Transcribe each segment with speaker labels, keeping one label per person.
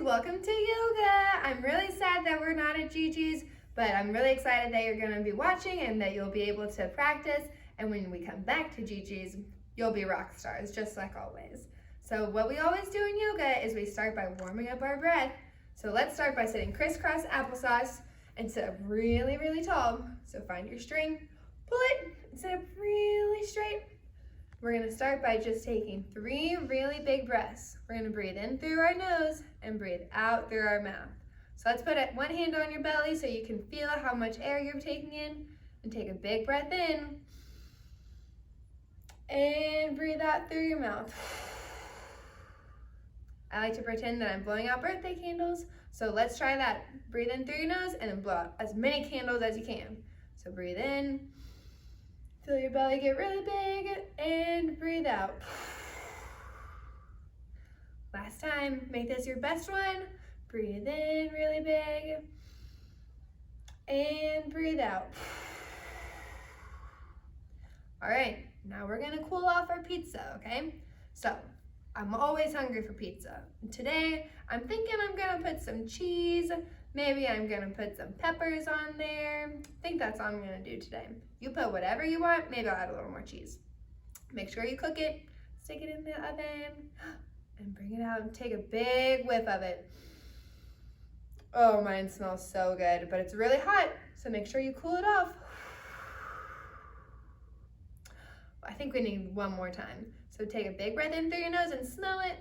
Speaker 1: welcome to yoga. I'm really sad that we're not at Gigi's, but I'm really excited that you're gonna be watching and that you'll be able to practice. And when we come back to Gigi's, you'll be rock stars, just like always. So what we always do in yoga is we start by warming up our breath. So let's start by sitting crisscross applesauce and sit up really, really tall. So find your string, pull it, and sit up really straight. We're gonna start by just taking 3 really big breaths. We're gonna breathe in through our nose and breathe out through our mouth. So let's put one hand on your belly so you can feel how much air you're taking in, and take a big breath in and breathe out through your mouth. I like to pretend that I'm blowing out birthday candles, so let's try that. Breathe in through your nose and then blow out as many candles as you can. So breathe in, feel your belly get really big, and breathe out. Last time, make this your best one. Breathe in really big, and breathe out. All right, now we're gonna cool off our pizza, okay? So, I'm always hungry for pizza. Today, I'm thinking I'm gonna put some cheese. Maybe I'm gonna put some peppers on there. I think that's all I'm gonna do today. You put whatever you want, maybe I'll add a little more cheese. Make sure you cook it, stick it in the oven, and bring it out and take a big whiff of it. Oh, mine smells so good, but it's really hot, so make sure you cool it off. I think we need one more time. So take a big breath in through your nose and smell it.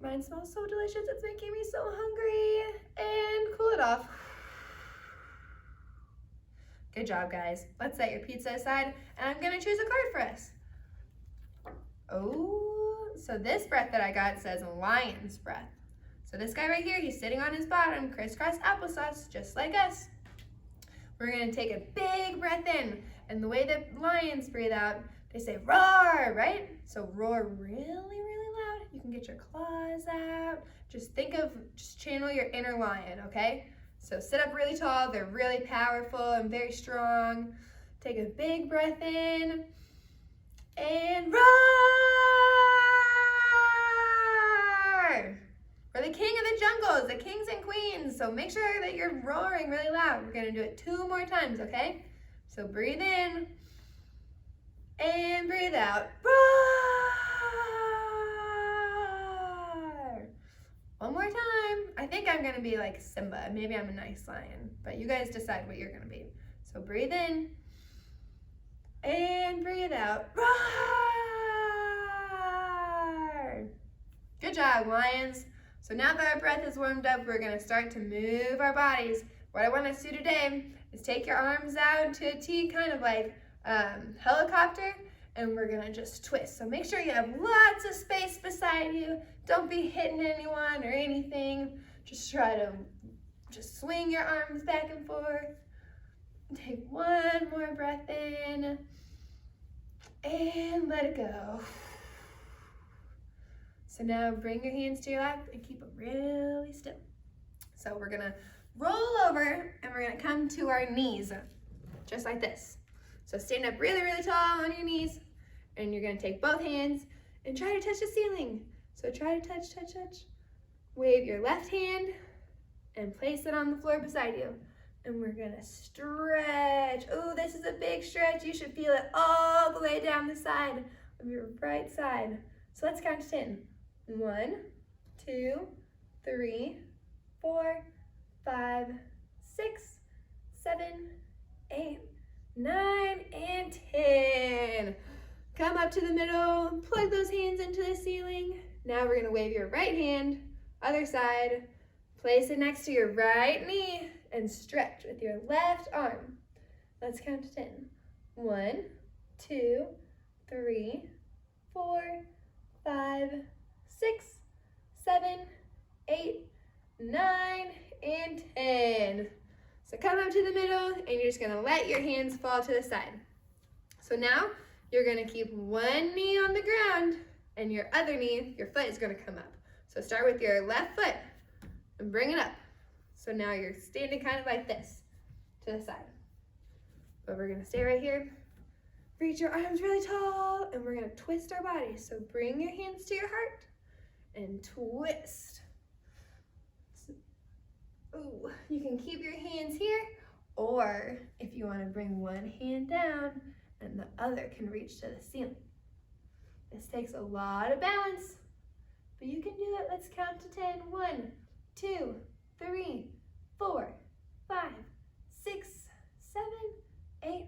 Speaker 1: Mine smells so delicious, it's making me so hungry. And cool it off. Good job, guys. Let's set your pizza aside, and I'm gonna choose a card for us. Oh, so this breath that I got says lion's breath. So this guy right here, he's sitting on his bottom, crisscross applesauce, just like us. We're gonna take a big breath in, and the way that lions breathe out, they say roar, right? So roar really, really loud. You can get your claws out. Just channel your inner lion, okay? So sit up really tall. They're really powerful and very strong. Take a big breath in and roar. We're the king of the jungles, the kings and queens. So make sure that you're roaring really loud. We're gonna do it 2 more times, okay? So breathe in and breathe out. Roar! One more time. I think I'm gonna be like Simba. Maybe I'm a nice lion, but you guys decide what you're gonna be. So breathe in and breathe out. Roar! Good job, lions. So now that our breath is warmed up, we're gonna start to move our bodies. What I want us to do today is take your arms out to a T, kind of like helicopter, and we're gonna just twist. So make sure you have lots of space beside you. Don't be hitting anyone or anything. Just try to swing your arms back and forth. Take one more breath in and let it go. So now bring your hands to your lap and keep them really still. So we're gonna roll over and we're gonna come to our knees, just like this. So stand up really, really tall on your knees, and you're gonna take both hands and try to touch the ceiling. So try to touch, touch, touch. Wave your left hand and place it on the floor beside you. And we're gonna stretch. Oh, this is a big stretch. You should feel it all the way down the side of your right side. So let's count to 10. 1, 2, 3, 4, 5, 6, 7, 8, 9, and 10. Come up to the middle, plug those hands into the ceiling. Now we're gonna wave your right hand, other side, place it next to your right knee, and stretch with your left arm. Let's count to 10. 1, 2, 3, 4, 5, 6, 7, 8, 9, and 10. So come up to the middle, and you're just gonna let your hands fall to the side. So now you're gonna keep one knee on the ground, and your other knee, your foot is gonna come up. So start with your left foot and bring it up. So now you're standing kind of like this to the side. But we're gonna stay right here. Reach your arms really tall, and we're gonna twist our bodies. So bring your hands to your heart and twist. Ooh, you can keep your hands here, or if you want to bring one hand down and the other can reach to the ceiling. This takes a lot of balance, but you can do it. Let's count to 10. 1, 2, 3, 4, 5, 6, 7, 8,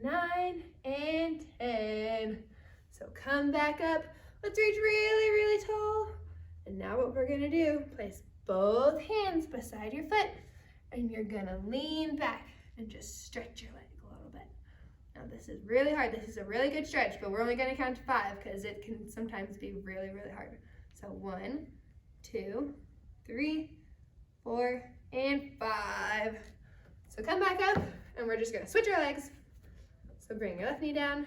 Speaker 1: 9, and 10. So come back up. Let's reach really, really tall. And now what we're gonna do, place both hands beside your foot, and you're gonna lean back and just stretch your leg a little bit. Now this is really hard. This is a really good stretch, but we're only gonna count to 5 because it can sometimes be really, really hard. So 1, 2, 3, 4, and 5. So come back up, and we're just gonna switch our legs. So bring your left knee down,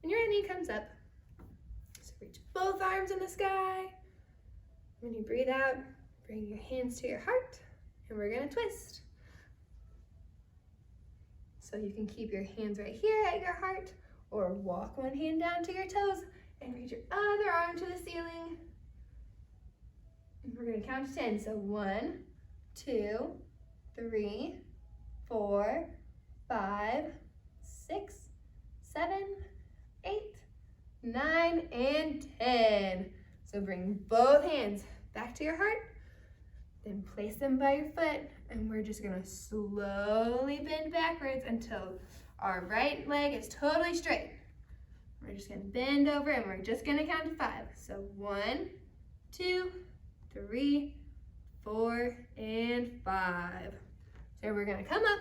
Speaker 1: and your right knee comes up. So reach both arms in the sky. When you breathe out, bring your hands to your heart, and we're gonna twist. So you can keep your hands right here at your heart, or walk one hand down to your toes and reach your other arm to the ceiling. And we're gonna count to 10. So 1, 2, 3, 4, 5, 6, 7, 8, 9, and 10. So bring both hands back to your heart, then place them by your foot, and we're just gonna slowly bend backwards until our right leg is totally straight. We're just gonna bend over, and we're just gonna count to 5. So 1, 2, 3, 4, and 5. So we're gonna come up,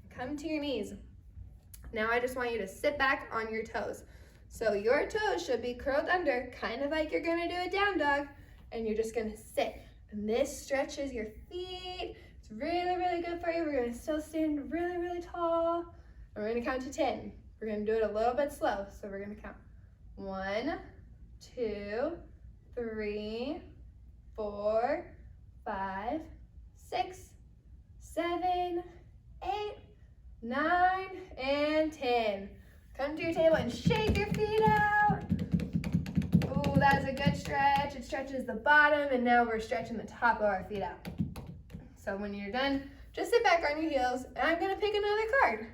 Speaker 1: come to your knees. Now I just want you to sit back on your toes. So your toes should be curled under, kind of like you're gonna do a down dog, and you're just gonna sit. And this stretches your feet. It's really, really good for you. We're gonna still stand really, really tall. And we're gonna count to 10. We're gonna do it a little bit slow. So we're gonna count 1, 2, 3, 4, 5, 6, 7, 8, 9, and 10. Come to your table and shake your feet out. Ooh, that's a good stretch. It stretches the bottom, and now we're stretching the top of our feet out. So when you're done, just sit back on your heels, and I'm gonna pick another card.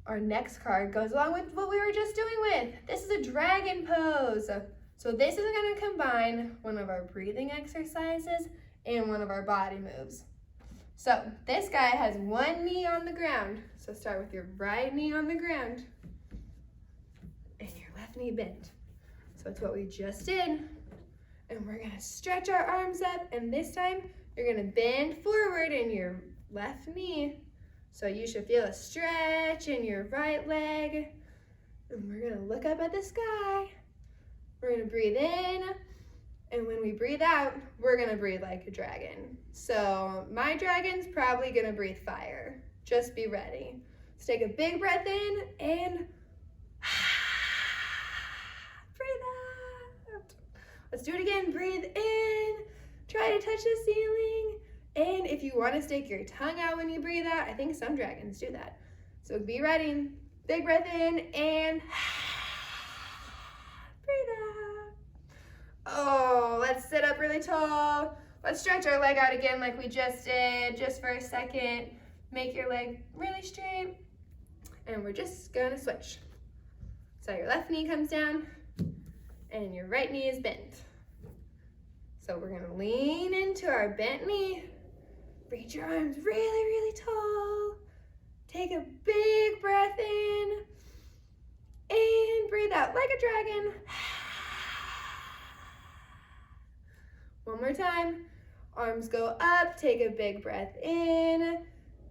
Speaker 1: Our next card goes along with what we were just doing with. This is a dragon pose. So this is gonna combine one of our breathing exercises and one of our body moves. So this guy has one knee on the ground. So start with your right knee on the ground and your left knee bent. So it's what we just did. And we're gonna stretch our arms up, and this time you're gonna bend forward in your left knee. So you should feel a stretch in your right leg. And we're gonna look up at the sky. We're gonna breathe in. And when we breathe out, we're gonna breathe like a dragon. So my dragon's probably gonna breathe fire. Just be ready. Let's take a big breath in and breathe out. Let's do it again. Breathe in. Try to touch the ceiling. And if you wanna stick your tongue out when you breathe out, I think some dragons do that. So be ready. Big breath in and breathe out. Oh, let's sit up really tall. Let's stretch our leg out again like we just did, just for a second. Make your leg really straight. And we're just gonna switch. So your left knee comes down and your right knee is bent. So we're gonna lean into our bent knee. Reach your arms really, really tall. Take a big breath in and breathe out like a dragon. One more time. Arms go up, take a big breath in,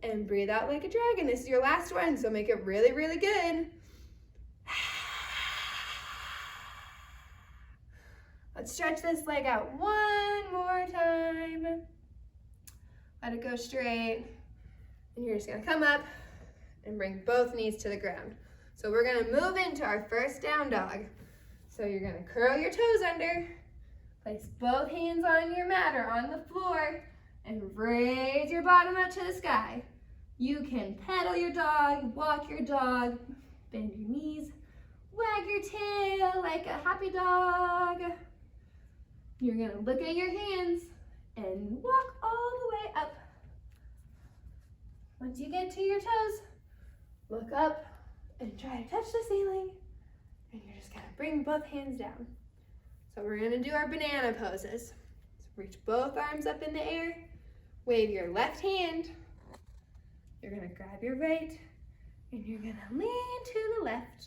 Speaker 1: and breathe out like a dragon. This is your last one, so make it really, really good. Let's stretch this leg out one more time. Let it go straight. And you're just gonna come up and bring both knees to the ground. So we're gonna move into our first down dog. So you're gonna curl your toes under, place both hands on your mat or on the floor, and raise your bottom up to the sky. You can pedal your dog, walk your dog, bend your knees, wag your tail like a happy dog. You're gonna look at your hands and walk all the way up. Once you get to your toes, look up and try to touch the ceiling. And you're just gonna bring both hands down. So we're gonna do our banana poses. So reach both arms up in the air, wave your left hand. You're gonna grab your right, and you're gonna lean to the left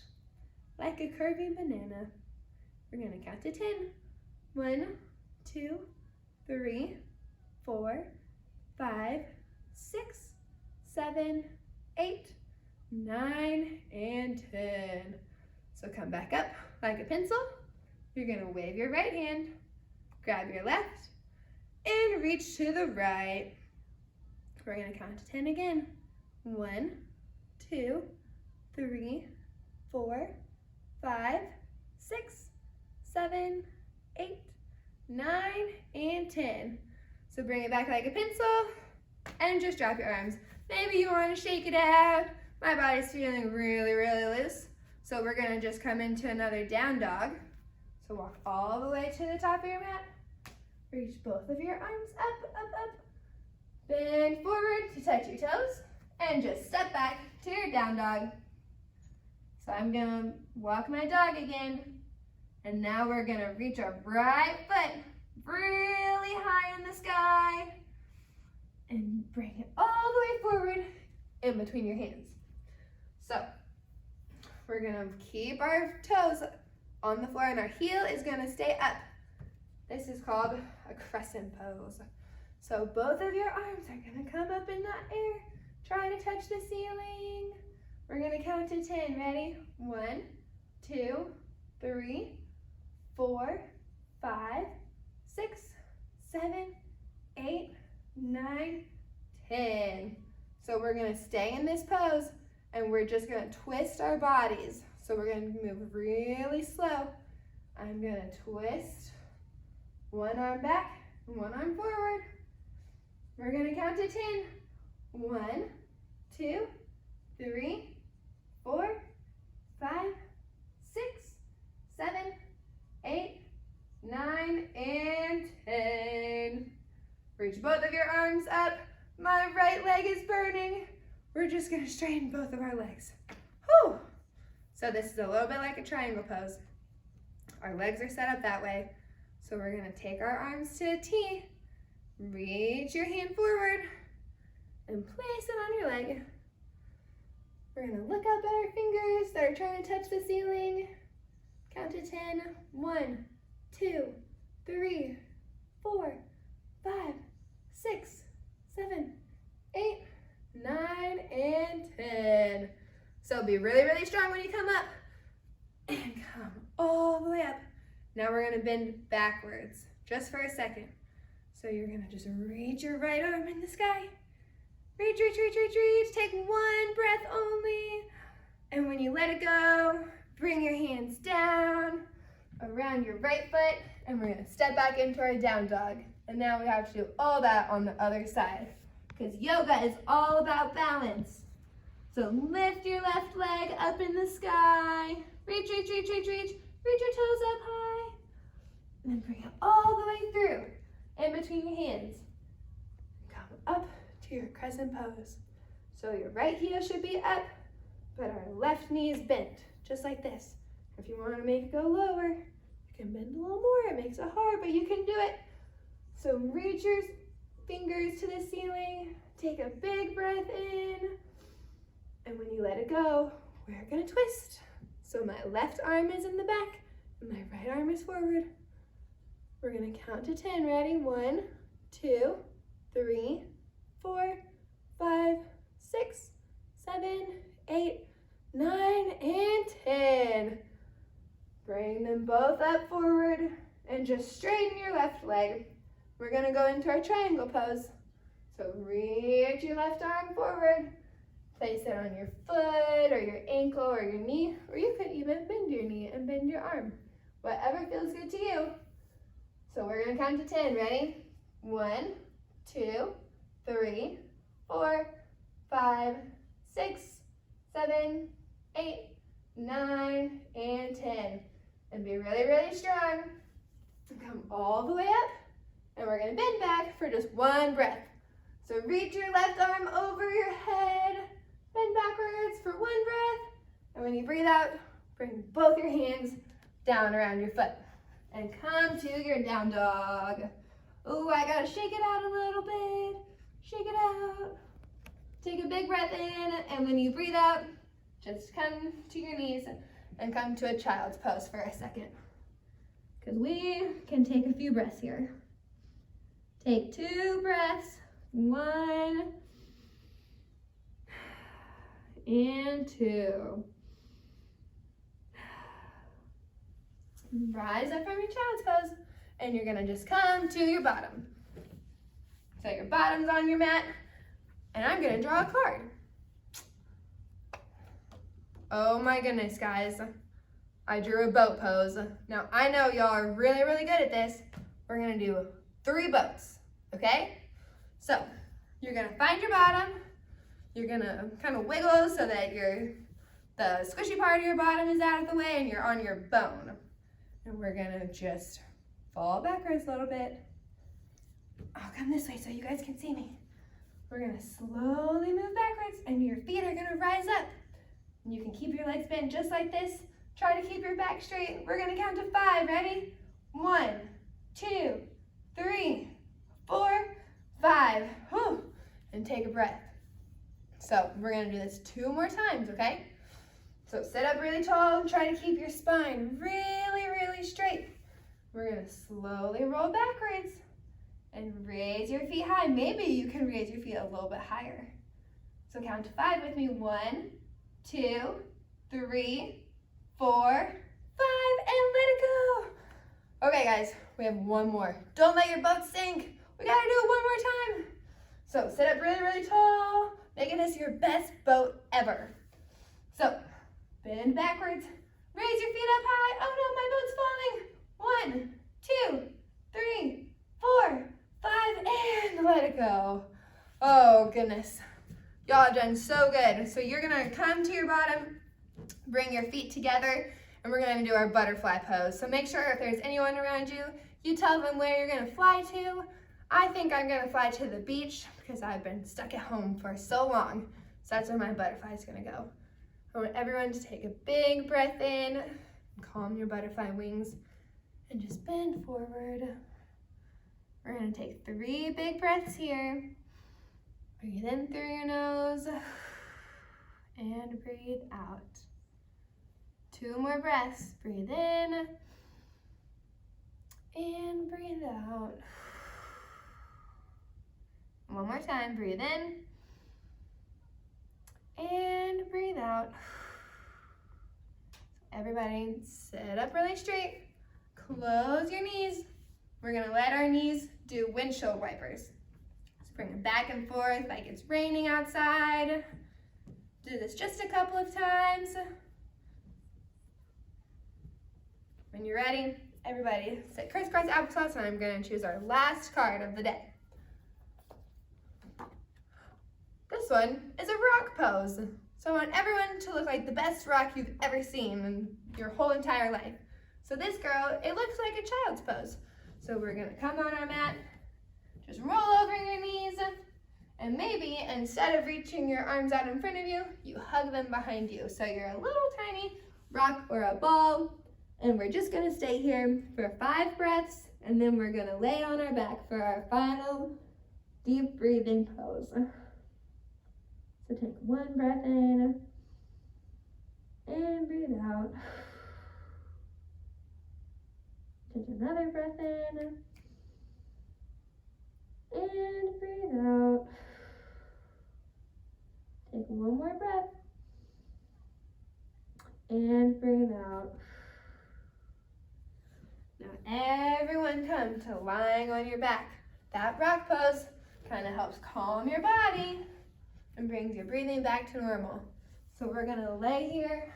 Speaker 1: like a curvy banana. We're gonna count to 10. 1, 2, 3, 4, 5, 6, 7, 8, 9, and 10. So come back up like a pencil. You're gonna wave your right hand, grab your left, and reach to the right. We're gonna count to 10 again. 1, 2, 3, 4, 5, 6, 7, 8, 9, and 10. So bring it back like a pencil and just drop your arms. Maybe you want to shake it out. My body's feeling really, really loose. So we're gonna just come into another down dog. So walk all the way to the top of your mat. Reach both of your arms up, up, up. Bend forward to touch your toes. And just step back to your down dog. So I'm gonna walk my dog again. And now we're gonna reach our right foot really high in the sky. And bring it all the way forward in between your hands. So we're gonna keep our toes on the floor and our heel is gonna stay up. This is called a crescent pose. So both of your arms are gonna come up in that air. Try to touch the ceiling. We're gonna count to 10. Ready? 1, 2, 3, 4, 5, 6, 7, 8, 9, 10. So we're gonna stay in this pose and we're just gonna twist our bodies. So we're gonna move really slow. I'm gonna twist one arm back, one arm forward. We're gonna count to 10. 1, 2, 3, 4, 5, 6, 7, 8, 9, and 10. Reach both of your arms up. My right leg is burning. We're just gonna straighten both of our legs. Whew. So this is a little bit like a triangle pose. Our legs are set up that way. So we're gonna take our arms to a T, reach your hand forward, and place it on your leg. We're gonna look up at our fingers that are trying to touch the ceiling. Count to 10. 1, 2, 3, 4, 5, 6, 7, 8, 9, and 10. So be really, really strong when you come up. And come all the way up. Now we're gonna bend backwards, just for a second. So you're gonna just reach your right arm in the sky. Reach, reach, reach, reach, reach. Take one breath only. And when you let it go, bring your hands down around your right foot, and we're gonna step back into our down dog. And now we have to do all that on the other side, because yoga is all about balance. So lift your left leg up in the sky. Reach, reach, reach, reach, reach. Reach your toes up high. And then bring it all the way through, in between your hands. Come up to your crescent pose. So your right heel should be up, but our left knee is bent, just like this. If you want to make it go lower, you can bend a little more. It makes it hard, but you can do it. So reach your fingers to the ceiling. Take a big breath in. And when you let it go, we're gonna twist. So my left arm is in the back, and my right arm is forward. We're gonna count to 10. Ready? 1, 2, 3, 4, 5, 6, 7, 8, 9, and 10. Bring them both up forward and just straighten your left leg. We're gonna go into our triangle pose. So reach your left arm forward. Place it on your foot or your ankle or your knee, or you could even bend your knee and bend your arm. Whatever feels good to you. So we're gonna count to 10. Ready? 1, 2, 3, 4, 5, 6, 7, 8, 9, and 10. And be really, really strong. Come all the way up And we're gonna bend back for just one breath. So reach your left arm over your head, bend backwards for one breath. And when you breathe out, bring both your hands down around your foot. And come to your down dog. Ooh, I gotta shake it out a little bit. Shake it out. Take a big breath in, and when you breathe out, just come to your knees and come to a child's pose for a second. Because we can take a few breaths here. Take 2 breaths. 1 and 2. Rise up from your child's pose, and you're gonna just come to your bottom. So your bottom's on your mat, and I'm gonna draw a card. Oh my goodness, guys. I drew a boat pose. Now, I know y'all are really, really good at this. We're gonna do 3 boats, okay? So, you're gonna find your bottom. You're gonna kind of wiggle so that the squishy part of your bottom is out of the way and you're on your bone. And we're gonna just fall backwards a little bit. I'll come this way so you guys can see me. We're gonna slowly move backwards and your feet are gonna rise up. And you can keep your legs bent just like this. Try to keep your back straight. We're gonna count to 5, ready? 1, 2, 3, 4, 5. Whew. And take a breath. So we're gonna do this 2 more times, okay? So sit up really tall and try to keep your spine really, really straight. We're gonna slowly roll backwards and raise your feet high. Maybe you can raise your feet a little bit higher. So count to 5 with me. 1, 2, 3, 4, 5, and let it go. Okay, guys, we have 1 more. Don't let your boat sink. We gotta do it 1 more time. So sit up really, really tall, making this your best boat ever. So bend backwards, raise your feet up high. Oh no, my boat's falling. 1, 2, 3, 4, 5, and let it go. Oh goodness, y'all have done so good. So you're gonna come to your bottom, bring your feet together, and we're gonna do our butterfly pose. So make sure if there's anyone around you, you tell them where you're gonna fly to. I think I'm gonna fly to the beach because I've been stuck at home for so long. So that's where my butterfly is gonna go. I want everyone to take a big breath in, calm your butterfly wings, and just bend forward. We're gonna take 3 big breaths here. Breathe in through your nose and breathe out. 2 more breaths. Breathe in and breathe out. 1 more time. Breathe in and breathe out. Everybody sit up really straight. Close your knees. We're gonna let our knees do windshield wipers. So bring them back and forth like it's raining outside. Do this just a couple of times. When you're ready, everybody sit crisscross applesauce, and I'm gonna choose our last card of the day. This one is a rock pose. So I want everyone to look like the best rock you've ever seen in your whole entire life. So this girl, it looks like a child's pose. So we're gonna come on our mat, just roll over your knees, and maybe instead of reaching your arms out in front of you, you hug them behind you. So you're a little tiny rock or a ball, and we're just gonna stay here for 5 breaths, and then we're gonna lay on our back for our final deep breathing pose. So take 1 breath in and breathe out. Take another breath in and breathe out. Take 1 more breath and breathe out. Now everyone come to lying on your back. That rock pose kind of helps calm your body and brings your breathing back to normal. So we're gonna lay here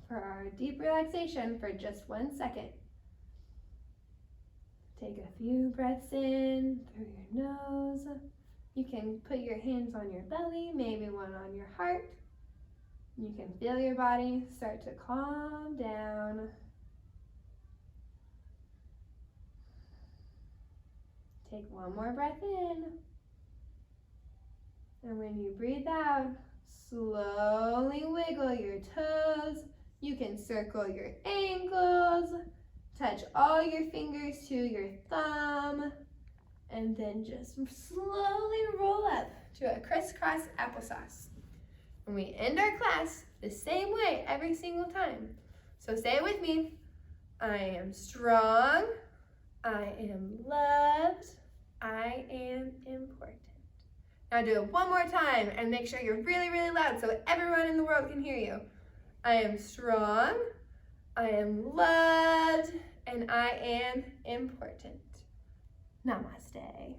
Speaker 1: for our deep relaxation for just 1 second. Take a few breaths in through your nose. You can put your hands on your belly, maybe one on your heart. You can feel your body start to calm down. Take one more breath in. And when you breathe out, slowly wiggle your toes. You can circle your ankles, touch all your fingers to your thumb, and then just slowly roll up to a crisscross applesauce. And we end our class the same way every single time. So say it with me. I am strong. I am loved. I am important. Now do it one more time and make sure you're really, really loud so everyone in the world can hear you. I am strong. I am loved. And I am important. Namaste.